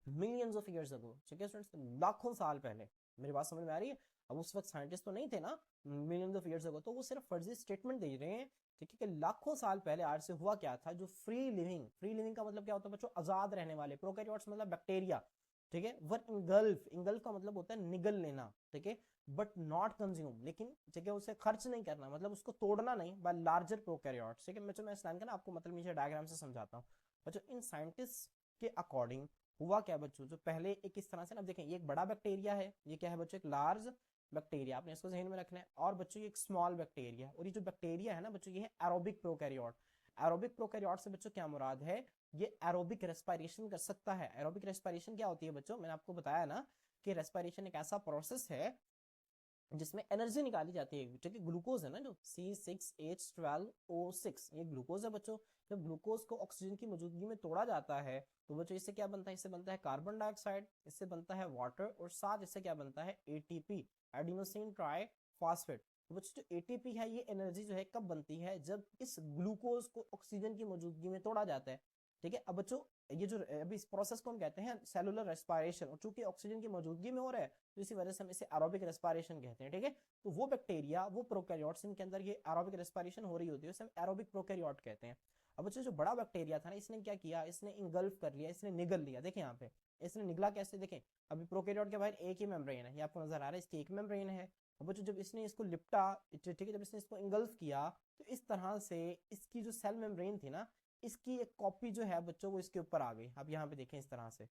मिलियंस ऑफ इयर्स अगो, ठीक है स्टूडेंट्स, लाखों साल पहले, मेरी बात समझ में आ रही है? अब उस वक्त साइंटिस्ट तो नहीं थे ना, मिलियंस ऑफ इयर्स अगो, तो वो सिर्फ फर्जी स्टेटमेंट दे रहे हैं। ठीक है, कि लाखों साल पहले आज से हुआ क्या था, जो फ्री लिविंग, फ्री लिविंग का मतलब क्या होता है बच्चों? आजाद रहने वाले, प्रोकैरियोट्स मतलब बैक्टीरिया। ठीक है, वर इंगल्फ, इंगल्फ का मतलब होता है निगल लेना। ठीक है, बट नॉट कंज्यूम, लेकिन ठीक है उसे खर्च नहीं करना, मतलब उसको तोड़ना नहीं, बाय लार्जर प्रोकैरियोट्स। ठीक है, मैं इस लाइन का ना आपको मतलब नीचे डायग्राम से समझाता हूँ। बच्चों इन साइंटिस्ट के अकॉर्डिंग हुआ क्या बच्चों, जो पहले एक इस तरह से ना देखें, ये एक बड़ा बैक्टीरिया है, ये क्या है बच्चों? एक लार्ज बैक्टीरिया, आपने इसको जहन में रखना है। और बच्चों ये एक स्मॉल बैक्टीरिया, और ये जो बैक्टीरिया है ना बच्चों, ये है एरोबिक प्रोकैरियोट। एरोबिक प्रोकैरियोट से बच्चों क्या मुराद है? ये एरोबिक रेस्पिरेशन कर सकता है। एरोबिक रेस्पिरेशन क्या होती है बच्चों? मैंने आपको बताया ना कि रेस्पिरेशन एक ऐसा प्रोसेस है जिसमें एनर्जी निकाली जाती है, ठीक है। ग्लूकोज है ना जो C6H12O6, ये ग्लूकोज है बच्चों। जब ग्लूकोज को ऑक्सीजन की मौजूदगी में तोड़ा जाता है तो बच्चों इससे क्या बनता है, इससे बनता है कार्बन डाइऑक्साइड, इससे बनता है वाटर, और साथ इससे क्या बनता है, एटीपी, एडिनोसिन ट्राई फॉस्फेट। तो बच्चों जो एटीपी है ये एनर्जी जो है कब बनती है, जब इस ग्लूकोज को ऑक्सीजन की मौजूदगी में तोड़ा जाता है, ठीक है। अब बच्चों ये जो अभी इस प्रोसेस को हम कहते हैं सेलुलर रेस्पिरेशन, और चूंकि ऑक्सीजन की मौजूदगी में हो रहा है तो इसी वजह से हम इसे एरोबिक रेस्पिरेशन कहते हैं, ठीक है। तो वो बैक्टीरिया, वो प्रोकैरियोट्स इनके अंदर ये एरोबिक रेस्पिरेशन हो रही होती है, उसे हम एरोबिक प्रोकैरियोट कहते हैं। अब बच्चों जो बड़ा बैक्टीरिया था ना, इसने क्या किया, इसने इंगल्फ कर लिया, इसने निगल लिया। देखें यहाँ पे इसने निगला कैसे, देखें अभी प्रोकैरियोट के बाहर एक ही मेम्ब्रेन है, ये आपको नजर आ रहा है, इसकी एक मेम्ब्रेन है। अब बच्चों जब इसने इसको लिपटा, ठीक है, जब इसने इसको इंगल्फ किया तो इस तरह से इसकी जो सेल मेम्ब्रेन थी ना, इसकी एक कॉपी जो है बच्चों वो इसके ऊपर आ गई। अब यहाँ पे देखें इस तरह से,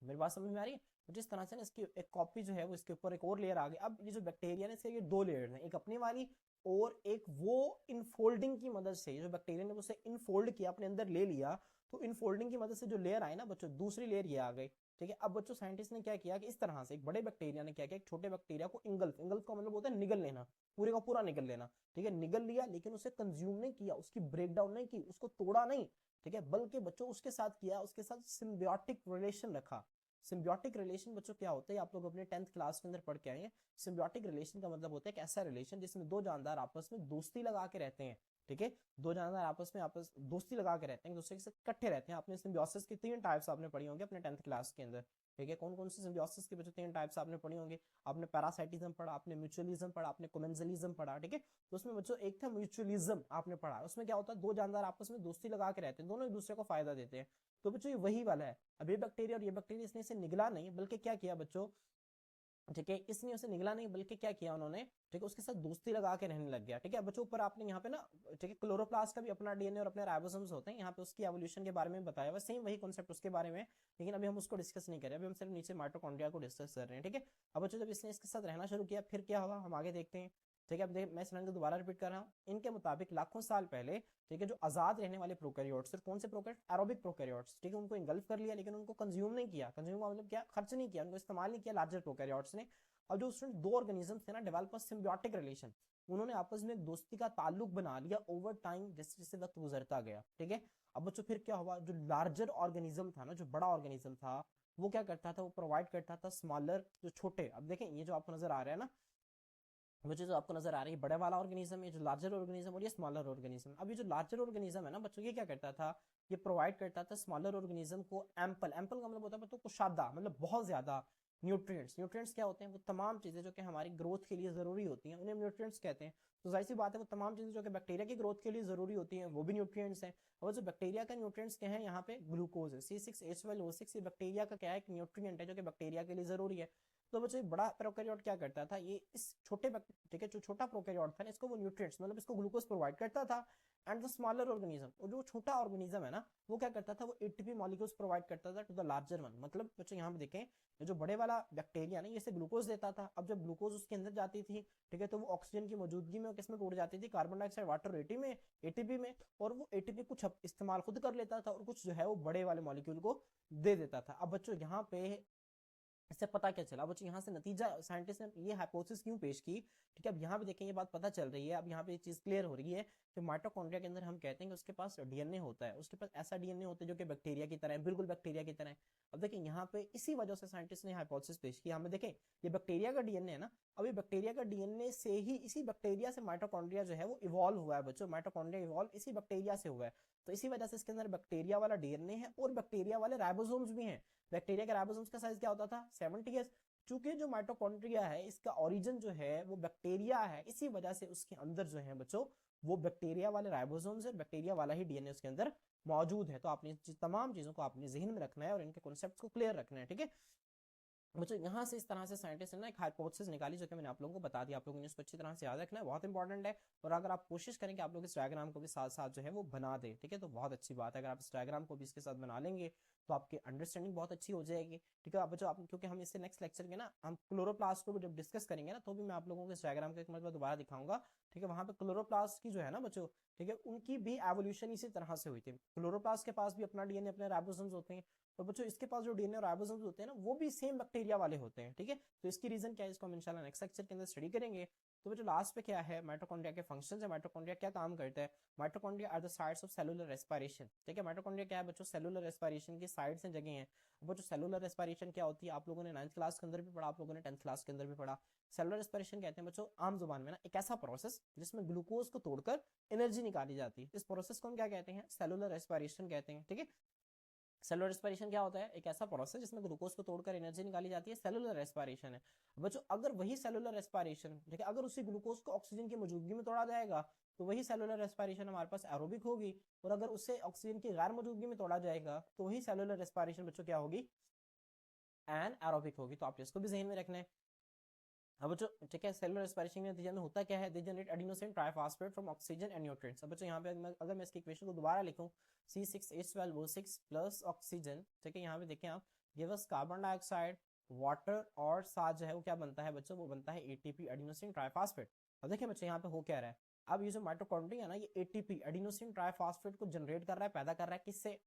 मेरी बात समझ में आ रही है। तो जिस तरह से ना इसकी एक कॉपी जो है वो इसके ऊपर एक और लेयर आ गई। अब ये जो बैक्टीरिया है इसके ये दो लेयर हैं, एक अपनी वाली और एक वो इनफोल्डिंग की मदद से, जो बैक्टीरिया ने उसे इनफोल्ड किया, अपने अंदर ले लिया, तो इनफोल्डिंग की मदद से जो लेयर आई ना बच्चों, दूसरी लेयर ये आ गई, ठीक है। अब बच्चों साइंटिस्ट ने क्या किया कि इस तरह से एक बड़े बैक्टीरिया ने क्या किया, एक छोटे बैक्टीरिया को इंगल्फ, इंगल्फ का मतलब होता है निगल लेना, पूरे का पूरा निगल लेना, ठीक है। निगल लिया लेकिन उसे कंज्यूम नहीं किया, उसकी ब्रेक डाउन नहीं की, उसको तोड़ा नहीं, ठीक है, बल्कि बच्चों उसके साथ किया, उसके साथ सिम्बियोटिक रिलेशन रखा। सिम्बियोटिक रिलेशन बच्चों क्या होता है, आप लोग अपने 10th क्लास के अंदर पढ़ के आए हैं। सिम्बियोटिक रिलेशन का मतलब होता है कि ऐसा रिलेशन जिसमें दो जानदार आपस में दोस्ती लगा के रहते हैं, ठीक है। दो जानदार आपस में आपस दोस्ती लगा के रहते हैं, दूसरे के साथ इकट्ठे रहते हैं। आपने सिम्बियोसिस की 3 टाइप्स आपने पढ़ी होंगे अपने 10th क्लास के अंदर, ठीक है। कौन कौन सी सिम्बियोसिस की बच्चों 3 टाइप्स आपने पढ़ी होंगे, आपने पैरासाइटिज्म पढ़ा, आपने म्यूचुअलिज्म पढ़ा, आपने कोमेंजलिज्म पढ़ा, ठीक है। तो उसमें बच्चों एक था म्यूचुअलिज्म आपने पढ़ा, उसमें क्या होता है, दो जानदार आपस में दोस्ती लगा के रहते हैं, दोनों एक दूसरे को फायदा देते हैं। तो बच्चों ये वही वाला है। अब ये बैक्टीरिया और ये बैक्टीरिया, इसने इसे निगला नहीं बल्कि क्या किया बच्चों, ठीक है, इसने उसे निगला नहीं बल्कि क्या किया उन्होंने, ठीक है, उसके साथ दोस्ती लगा के रहने लग गया, ठीक है। बच्चों ऊपर आपने यहाँ पे ना, ठीक है, क्लोरोप्लास्ट का भी अपना डीएनए और अपने राइबोसोम्स होते हैं, यहाँ पे उसकी एवोल्यूशन के बारे में बताया हुआ, सेम वही कॉन्सेप्ट उसके बारे में, लेकिन अभी हम उसको डिस्कस नहीं कर रहे, अभी हम सिर्फ नीचे माइटोकॉन्ड्रिया को डिस्कस कर रहे हैं, ठीक है। अब बच्चों जब इसने इसके साथ रहना शुरू किया फिर क्या हुआ, हम आगे देखते हैं, ठीक है। अब मैं इस को दोबारा रिपीट कर रहा हूँ, इनके मुताबिक लाखों साल पहले, ठीक है, जो आजाद रहने वाले प्रोकैरियोट्स, कौन से प्रोकैरियोट्स, एरोबिक प्रोकैरियोट्स, ठीक है, उनको इंगल्फ कर लिया लेकिन उनको कंज्यूम नहीं किया, कंज्यूम का मतलब क्या, खर्च नहीं किया, उनको इस्तेमाल नहीं किया लार्जर प्रोकैरियोट्स ने। अब जो उसमें दो ऑर्गेनिज्म थे ना, डेवलप सिम्बियोटिक रिलेशन, उन्होंने आपस में एक दोस्ती का ताल्लुक बना लिया ओवर टाइम, जैसे जैसे वक्त गुजरता गया, ठीक है। अब बच्चों फिर क्या हुआ, जो लार्जर ऑर्गेनिज्म था ना, जो बड़ा ऑर्गेनिज्म था, वो क्या करता था, वो प्रोवाइड करता था स्मॉलर, जो छोटे, अब देखें ये जो आपको नजर आ रहा है ना, बच्चों जो आपको नजर आ रही है बड़े वाला ऑर्गेनिज्म, ये जो लार्जर ऑर्गेनिज्म और ये स्मॉलर ऑर्गेनिज्म। अब ये जो लार्जर ऑर्गेनिज्म है ना बच्चों, ये क्या करता था, ये प्रोवाइड करता था स्मॉलर ऑर्गेनिज्म को एम्पल, एम्पल का मतलब होता है बच्चों कुशादा, मतलब बहुत ज्यादा न्यूट्रिएंट्स। न्यूट्रिएंट्स क्या होते हैं, वो तमाम चीजें जो कि हमारी ग्रोथ के लिए जरूरी होती हैं उन्हें न्यूट्रिएंट्स कहते हैं। तो जाहिर सी बात है वो तमाम चीजें जो कि बैक्टीरिया की ग्रोथ के लिए जरूरी होती हैं वो भी न्यूट्रिएंट्स हैं। और जो बैक्टीरिया का न्यूट्रिएंट्स क्या है, यहाँ पे ग्लूकोज है, C6H12O6, ये बैक्टीरिया का क्या है, एक न्यूट्रिएंट है जो कि बैक्टीरिया के लिए जरूरी है। तो बच्चों बड़ा प्रोकैरियोट क्या करता था, ये इस छोटे, ठीक है, जो छोटा प्रोकैरियोट था इसको वो न्यूट्रिएंट्स मतलब इसको ग्लूकोज प्रोवाइड करता था। एंड द स्मॉलर ऑर्गेनिज्म, और जो छोटा ऑर्गेनिज्म है ना, वो क्या करता था, वो एटीपी मॉलिक्यूल्स प्रोवाइड करता था टू द लार्जर वन। मतलब बच्चों यहाँ पे देखें, ये जो बड़े वाला बैक्टीरिया ना, ये से ग्लूकोज देता था। अब जब ग्लूकोज उसके अंदर जाती थी, ठीक है, तो वो ऑक्सीजन की मौजूदगी में किसमें टूट जाती थी, कार्बन डाइऑक्साइड, वाटर, एटीपी में। और वो एटीपी कुछ इस्तेमाल खुद कर लेता था और कुछ जो है वो बड़े वाले मॉलिक्यूल को दे देता था। अब बच्चों यहाँ पे इससे पता क्या चला बच्चों, यहाँ से नतीजा साइंटिस्ट ने ये हाइपोथेसिस क्यों पेश की, ठीक है। अब यहाँ पे देखें ये बात पता चल रही है, अब यहाँ पे ये चीज क्लियर हो रही है कि माइटोकॉन्ड्रिया के अंदर हम कहते हैं कि उसके पास डीएनए होता है, उसके पास ऐसा डीएनए होता है जो कि बैक्टीरिया की तरह है, बिल्कुल बैक्टीरिया की तरह है। अब देखें यहाँ पे इसी वजह से साइंटिस्ट ने हाइपोथेसिस पेश की, हमें देखें ये बैक्टीरिया का डीएनए है ना, अब ये बैक्टीरिया का डीएनए से ही, इसी बैक्टीरिया से माइटोकॉन्ड्रिया जो है वो इवॉल्व हुआ है बच्चों, माइटोकॉन्ड्रिया इवॉल्व इसी बैक्टीरिया से हुआ है। तो इसी वजह से इसके अंदर बैक्टीरिया वाला डीएनए है और बैक्टीरिया वाले राइबोसोम्स भी हैं। बैक्टीरिया के राइबोसोम्स का साइज क्या होता था, 70S। चूंकि जो माइटोकॉन्ड्रिया है इसका ओरिजिन जो है वो बैक्टीरिया है, इसी वजह से उसके अंदर जो है बच्चों वो बैक्टीरिया वाले राइबोसोम्स है, बैक्टीरिया वाला ही डीएनए उसके अंदर मौजूद है। तो आपने तमाम चीजों को अपने जहन में रखना है और इनके कॉन्सेप्ट को क्लियर रखना है, ठीक है। मुझे यहाँ से इस तरह से साइंटिस्ट ने ना एक हाइपोथेसिस निकाली जो कि मैंने आप लोगों को बता दिया, आप लोगों ने इसको अच्छी तरह से याद रखना है, बहुत इंपॉर्टेंट है। और अगर आप कोशिश करें कि आप लोग इस डायग्राम को भी साथ साथ जो है वो बना दें, ठीक है, तो बहुत अच्छी बात है। अगर आप इस डायग्राम को भी इसके साथ बना लेंगे तो आपकी अंडरस्टैंडिंग बहुत अच्छी हो जाएगी, ठीक है। अब बच्चों आप, क्योंकि हम इससे नेक्स्ट लेक्चर के ना हम क्लोरोप्लास्ट को भी जब डिस्कस करेंगे ना, तो भी मैं आप लोगों को इस डायग्राम को एक मतलब दोबारा दिखाऊंगा, ठीक है। वहां पे क्लोरोप्लास्ट की जो है ना बच्चों, ठीक है, उनकी भी एवोल्यूशन इसी तरह से हुई थी। क्लोरोप्लास्ट के पास भी अपना डीएनए, अपने राइबोसोम्स होते हैं, तो बच्चों इसके पास जो डीएनए राइबोसोम्स होते हैं ना वो भी सेम बैक्टीरिया वाले होते हैं, ठीक है। तो इसकी रीजन क्या है इसको हम इंशाल्लाह नेक्स्ट लेक्चर के अंदर स्टडी करेंगे। तो बच्चों लास्ट पे क्या है, माइटोकॉन्ड्रिया के फंक्शंस है, माइटोकॉन्ड्रिया क्या काम करता है। Mitochondria are the sites of cellular respiration, ठीक है। माइटोकॉन्ड्रिया क्या है बच्चों, सेलुलर रेस्पिरेशन की साइट्स हैं, जगह हैं। बच्चों सेलुलर रेस्पिरेशन क्या होती है, आप लोगों ने 9th क्लास के अंदर भी पढ़ा, आप लोगों ने 10th क्लास के अंदर भी पढ़ा। सेलुलर रेस्पिरेशन कहते हैं बच्चों आम जुबान में ना एक ऐसा प्रोसेस जिसमें ग्लूकोज को तोड़कर एनर्जी निकाली जाती है, इस प्रोसेस को हम क्या कहते हैं, सेलुलर रेस्पिरेशन कहते हैं, ठीक है। सेलुलर रेस्पिरेशन क्या होता है, एक ऐसा प्रोसेस जिसमें ग्लूकोज को तोड़कर एनर्जी निकाली जाती है, सेलुलर रेस्पिरेशन है। बच्चों अगर वही सेलुलर रेस्पिरेशन, ठीक है, अगर उसी ग्लूकोज को ऑक्सीजन की मौजूदगी में तोड़ा जाएगा तो वही सेलुलर रेस्पिरेशन हमारे पास एरोबिक होगी, और अगर उससे ऑक्सीजन की गैर मौजूदगी में तोड़ा जाएगा तो वही सेलुलर रेस्पिरेशन बच्चों क्या होगी, एन एरोबिक होगी। तो आप इसको भी जहन में रखना है। अब बच्चों ठीक है, सेलुलर रेस्पिरेशन के नतीजे में होता क्या है, they generate adenosine triphosphate from oxygen and nutrients. अब बच्चों यहाँ पे अगर मैं इसकी इक्वेशन को दोबारा लिखूं, C6H12O6 प्लस ऑक्सीजन, ठीक है, यहाँ पे देखें आप, give us carbon dioxide, water, और साथ जो है वो क्या बनता है बच्चों, वो बनता है एटीपी एडिनोसिन ट्राइफॉस्फेट। अब देखिए बच्चों यहाँ पे हो क्या रहा है, अब ये जो माइटोकॉन्ड्रिया है ना, ये एटीपी एडिनोसिन ट्राइफॉस्फेट को जनरेट कर रहा है, पैदा कर रहा है, किससे,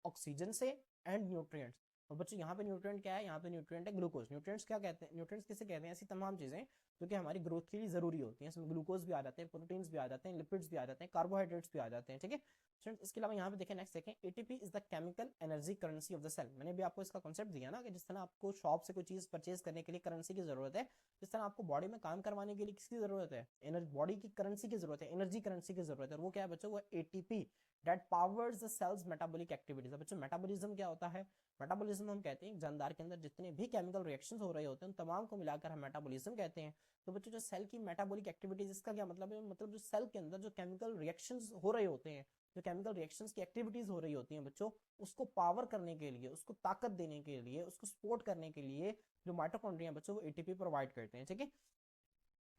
ऑक्सीजन से एंड न्यूट्रिएंट्स। और बच्चों यहाँ पे न्यूट्रिएंट क्या है, यहाँ पे न्यूट्रिएंट है ग्लूकोज। न्यूट्रिएंट्स क्या कहते हैं, न्यूट्रिएंट्स किसे कहते हैं, ऐसी तमाम चीजें जो कि हमारी ग्रोथ के लिए जरूरी होती हैं, इसमें ग्लूकोज भी आ जाते हैं, प्रोटीन्स भी आ जाते हैं, लिपिड्स भी आ जाते हैं, कार्बोहाइड्रेट्स भी आ जाते हैं, ठीक है। स्टूडेंट्स इसके अलावा यहाँ पे देखें, नेक्स्ट देखें, ATP is the chemical energy currency of the cell. मैंने भी आपको इसका कॉन्सेप्ट दिया ना कि जिस तरह आपको शॉप से कोई चीज परचेज करने के लिए करेंसी की जरूरत है, जिस तरह आपको बॉडी में काम करवाने के लिए किसकी जरूरत है, एनर्जी, बॉडी की करेंसी की जरूरत है, एनर्जी करेंसी की जरूरत है, और वो क्या है बच्चों, वो ATP that powers the cell's metabolic activities. बच्चों मेटाबॉलिज्म क्या होता है, मेटाबॉलिज्म हम कहते हैं जानदार के अंदर जितने भी केमिकल रिएक्शंस हो रहे होते हैं उन तमाम को मिलाकर हम मेटाबॉलिज्म कहते हैं। तो बच्चों जो सेल की मेटाबॉलिक एक्टिविटीज, इसका क्या मतलब है, मतलब जो सेल के अंदर जो केमिकल रिएक्शंस हो रहे होते हैं, जो केमिकल रिएक्शंस की एक्टिविटीज हो रही होती हैं बच्चों, उसको पावर करने के लिए, उसको ताकत देने के लिए, उसको सपोर्ट करने के लिए जो माइटोकॉन्ड्रिया बच्चों वो एटीपी प्रोवाइड करते हैं, ठीक है।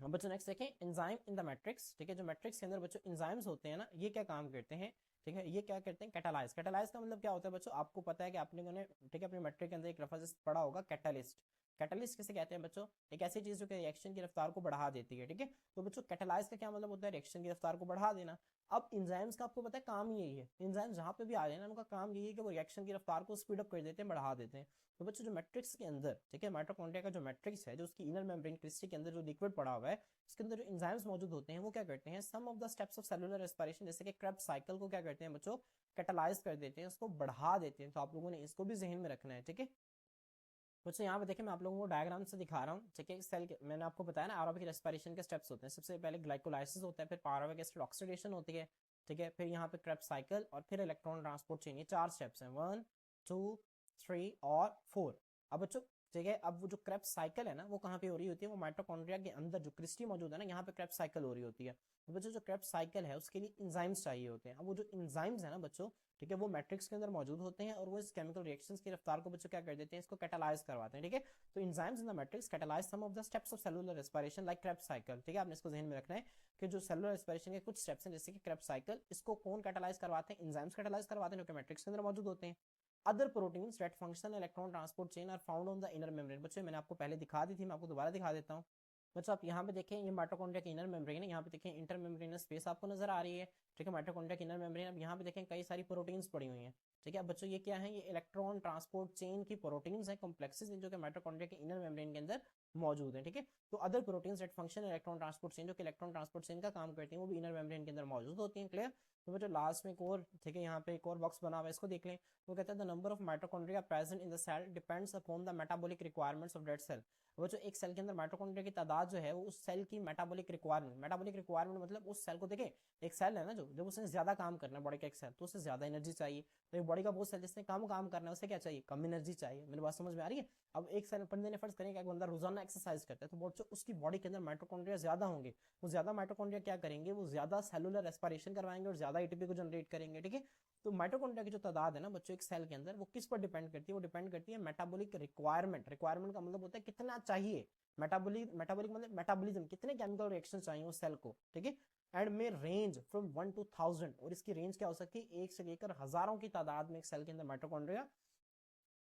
हम बच्चों नेक्स्ट देखें, एंजाइम इन द मैट्रिक्स, ठीक है, जो मैट्रिक्स के अंदर बच्चों एंजाइम्स होते हैं ना, ये क्या काम करते हैं, ठीक है, ये क्या करते हैं, कैटालाइज। कैटालाइज का मतलब क्या होता है बच्चों, आपको पता है कि आपने, ठीक है, अपने मैट्रिक के अंदर एक रेफरेंस पढ़ा होगा, कैटालिस्ट। कैटालिस्ट किसे कहते हैं बच्चों, एक ऐसी चीज जो कि रिएक्शन की रफ्तार को बढ़ा देती है, ठीक है। तो बच्चों कैटालाइज का क्या मतलब होता है, रिएक्शन की रफ्तार को बढ़ा देना। अब इंजाइम्स का आपको पता है काम यही है, इंजाइम्स जहां पे भी आ जाए ना उनका काम यही है कि वो रिएक्शन की रफ्तार को स्पीड अप कर देते हैं, बढ़ा देते हैं। तो बच्चों जो मैट्रिक्स के अंदर, ठीक है, माइटोकॉन्ड्रिया का जो मैट्रिक्स है, जो उसकी इनर मेम्ब्रेन क्रिस्टल के अंदर जो लिक्विड पड़ा हुआ है, इसके अंदर जो एंजाइम्स मौजूद होते हैं वो क्या करते हैं, some of the steps of cellular respiration, जैसे कि क्रेब्स साइकिल को क्या करते हैं बच्चों, कैटालाइज कर देते हैं, उसको बढ़ा देते हैं। तो आप लोगों ने इसको भी जहन में रखना है, ठीक है। बच्चों यहाँ पे देखिए मैं आप लोगों को डायग्राम से दिखा रहा हूँ, ठीक है। सेल के मैंने आपको बताया ना एरोबिक रेस्पिरेशन के स्टेप्स होते हैं, सबसे पहले ग्लाइकोलाइसिस होता है, फिर पायरुविक एसिड ऑक्सीडेशन होती है, ठीक है, फिर यहाँ पे क्रेब्स साइकिल, और फिर इलेक्ट्रॉन ट्रांसपोर्ट चेन। ये 4 स्टेप्स हैं, 1 2 3 और 4। अब बच्चों ठीक है, अब वो जो क्रेब्स साइकिल है ना वो कहाँ पे हो रही होती है, वो माइटोकॉन्ड्रिया के अंदर जो क्रिस्टी मौजूद है ना, यहाँ पे क्रेब्स साइकिल हो रही होती है। तो बच्चों जो क्रेब्स साइकिल है उसके लिए इंजाइम्स चाहिए होते हैं। अब वो जो इंजाइम्स है ना बच्चों, ठीक है, वो मैट्रिक्स के अंदर मौजूद होते हैं, और वो इस केमिकल रिएक्शंस की रफ्तार को बच्चों क्या कर देते हैं, इसको कैटालाइज करवाते हैं, ठीक है। तो enzymes in the matrix catalyse some of the steps of cellular respiration like Krebs cycle, ठीक है। आपने इसको ध्यान में रखना है कि जो सेलुलर रेस्पिरेशन के कुछ स्टेप्स हैं जैसे कि क्रेब्स साइकिल, इसको कौन कैटालाइज करवाते हैं, इंजाइम्स कैटालाइज करवाते हैं जो कि मैट्रिक्स के अंदर मौजूद होते हैं। Other proteins that function electron transport chain are found on the inner membrane. बच्चों मैंने आपको पहले दिखा दी थी, मैं आपको दोबारा दिखा देता हूँ। बच्चों आप यहाँ पे देखें, ये माइटोकॉन्ड्रिया की इनर मेम्ब्रेन है, यहाँ पे देखें इंटर मेम्ब्रेनस स्पेस आपको नजर आ रही है, ठीक है, माइटोकॉन्ड्रिया की इनर मेम्ब्रेन। अब यहाँ पे देखें कई सारी प्रोटीन्स पड़ी हुई हैं, ठीक है। अब बच्चों ये क्या है, ये इलेक्ट्रॉन ट्रांसपोर्ट चेन की प्रोटीन्स हैं, कॉम्प्लेक्सेस जो कि माइटोकॉन्ड्रिया के इनर मेम्ब्रेन के अंदर मौजूद है, ठीक है। तो other proteins that function electron transport chain, जो कि इलेक्ट्रॉन ट्रांसपोर्ट चेन का काम करती हैं, वो भी इनर मेम्ब्रेन के अंदर मौजूद होती हैं, क्लियर। तो बच्चों लास्ट में एक और, ठीक है, यहाँ पे एक और बॉक्स बना हुआ है, इसको देख लें। वो कहता है the number of mitochondria present in the cell depends upon the metabolic requirements of that cell. वो जो एक सेल के अंदर माइटोकॉन्ड्रिया की तादाद जो है वो उस सेल की मेटाबॉलिक रिक्वायरमेंट मतलब उस सेल को देखें, एक सेल है ना जो जब उसने ज्यादा काम करना है बॉडी का एक सेल, तो उसे ज्यादा एनर्जी चाहिए। तो एक बॉडी का वो सेल जिसने कम काम करना है उसे क्या चाहिए, कम एनर्जी चाहिए। मेरी बात समझ में आ रही है। अब एक सेल बंदे ने फर्ज करें कि एक बंदा रोजाना एक्सरसाइज करता है, तो उसकी बॉडी के अंदर माइटोकॉन्ड्रिया ज्यादा होंगे, वो ज्यादा माइटोकॉन्ड्रिया क्या करेंगे, वो ज्यादा सेलुलर रेस्पिरेशन करवाएंगे और ज्यादा एटीपी को जनरेट करेंगे, ठीक है। तो माइटोकॉन्ड्रिया की जो तादाद है ना बच्चों एक सेल के अंदर, वो किस पर डिपेंड करती है, वो डिपेंड करती है मेटाबॉलिक रिक्वायरमेंट। रिक्वायरमेंट का मतलब होता है कितना चाहिए, मेटाबॉलिक मतलब मेटाबॉलिज्म, कितने केमिकल रिएक्शन चाहिए उस सेल को, ठीक है। एंड में रेंज फ्रॉम 1 to 1000, और इसकी रेंज क्या हो सकती है, 1 से लेकर हजारों की तादाद में एक सेल के अंदर माइटोकॉन्ड्रिया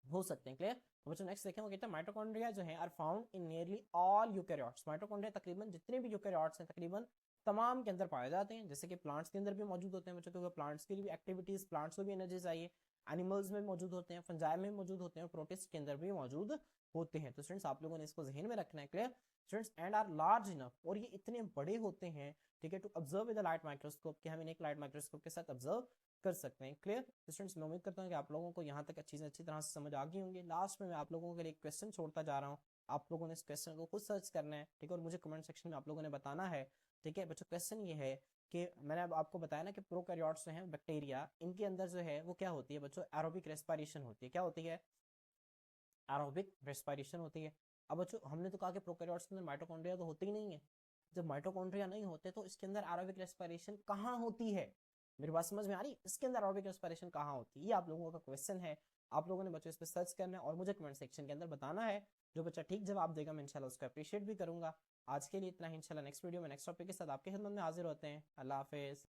हो सकते हैं, क्लियर। तो बच्चों नेक्स्ट देखें, वो कहते हैं माइटोकॉन्ड्रिया जो है are found in nearly all eukaryotes. Mitochondria तकरीबन जितने भी यूकेरियोट्स हैं तकरीबन तमाम के अंदर पाए जाते हैं, जैसे कि प्लांट्स के अंदर भी मौजूद होते हैं बच्चों, क्योंकि प्लांट्स की भी एक्टिविटीज, प्लांट्स को भी एनर्जी चाहिए। एनिमल्स में मौजूद होते हैं, फंजाई में मौजूद होते हैं, प्रोटिस्ट के अंदर भी मौजूद होते हैं। तो स्टूडेंट्स आप लोगों ने इसको जहन में रखना है, clear students, and are large enough, और ये इतने बड़े होते हैं, ठीक है, to observe with light microscope, कि हम इन्हें एक लाइट माइक्रोस्कोप के साथ ऑब्जर्व कर सकते हैं। क्लियर स्टूडेंट्स, मैं उम्मीद करता हूँ कि आप लोगों को यहाँ तक चीज़ें अच्छी तरह से समझ आ गई होंगी। लास्ट में मैं आप लोगों के लिए एक क्वेश्चन छोड़ता जा रहा हूँ, आप लोगों ने इस क्वेश्चन को खुद सर्च करना है, ठीक है, और मुझे कमेंट सेक्शन में आप लोगों ने बताना है, ठीक है बच्चों। क्वेश्चन ये है कि मैंने अब आपको बताया ना कि प्रोकैरियोट्स जो हैं बैक्टीरिया, इनके अंदर जो है वो क्या होती है बच्चों, एरोबिक रेस्पिरेशन होती है। क्या होती है? एरोबिक रेस्पिरेशन होती है। अब बच्चों हमने तो कहा कि प्रोकैरियोट्स के अंदर माइटोकॉन्ड्रिया तो होती ही नहीं है। जब माइटोकॉन्ड्रिया नहीं होते तो इसके अंदर एरोबिक रेस्पिरेशन कहाँ होती है? मेरी बात समझ में आ रही? इसके अंदर एरोबिक रेस्पिरेशन कहाँ होती है, ये आप लोगों का क्वेश्चन है। आप लोगों ने बच्चों इस पर सर्च करना है और मुझे कमेंट सेक्शन के अंदर बताना है। जो बच्चा ठीक जवाब देगा मैं इंशाल्लाह उसको अप्रिशिएट भी करूंगा। आज के लिए इतना ही, इंशाल्लाह नेक्स्ट वीडियो में नेक्स्ट टॉपिक के साथ आपके खिदमत में हाजिर होते हैं। अल्लाह हाफिज।